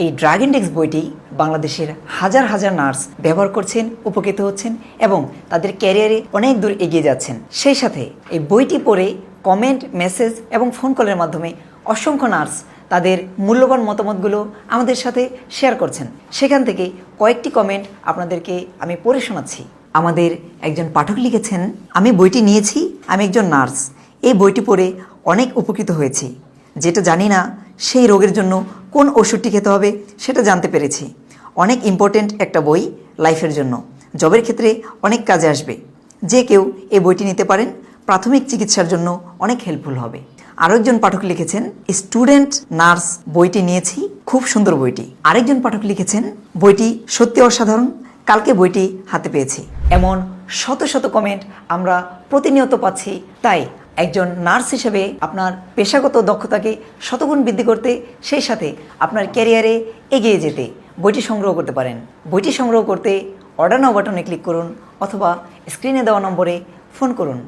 এই drug index বইটি বাংলাদেশের হাজার হাজার নার্স ব্যবহার করছেন, উপকৃত হচ্ছেন এবং তাদের ক্যারিয়ারে অনেক দূর এগিয়ে যাচ্ছেন। সেই সাথে এই বইটি পড়ে কমেন্ট, মেসেজ এবং ফোন কলের মাধ্যমে অসংখ্য নার্স তাদের মূল্যবান মতামতগুলো আমাদের সাথে শেয়ার করছেন। সেখান থেকে কয়েকটি কমেন্ট আপনাদেরকে আমি পড়ে শোনাচ্ছি। আমাদের একজন পাঠক লিখেছেন, আমি বইটি নিয়েছি, আমি একজন নার্স। এই বইটি পড়ে অনেক উপকৃত হয়েছি। যেটা জানি না সেই রোগের জন্য কোন ওষুধটি খেতে হবে সেটা জানতে পেরেছি। অনেক ইম্পর্ট্যান্ট একটা বই লাইফের জন্য, জবের ক্ষেত্রে অনেক কাজে আসবে। যে কেউ এই বইটি নিতে পারেন, প্রাথমিক চিকিৎসার জন্য অনেক হেল্পফুল হবে। আরও একজন পাঠক লিখেছেন, স্টুডেন্ট নার্স বইটি নিয়েছি, খুব সুন্দর বইটি। আরেকজন পাঠক লিখেছেন, বইটি সত্যি অসাধারণ, কালকে বইটি হাতে পেয়েছি। এমন শত শত কমেন্ট আমরা প্রতিনিয়ত পাচ্ছি। তাই একজন নার্স হিসেবে আপনার পেশাগত দক্ষতাকে শতগুণ বৃদ্ধি করতে, সেই সাথে আপনার ক্যারিয়ারে এগিয়ে যেতে বইটি সংগ্রহ করতে পারেন। বইটি সংগ্রহ করতে অর্ডার নাও বাটনে ক্লিক করুন অথবা স্ক্রিনে দেওয়া নম্বরে ফোন করুন।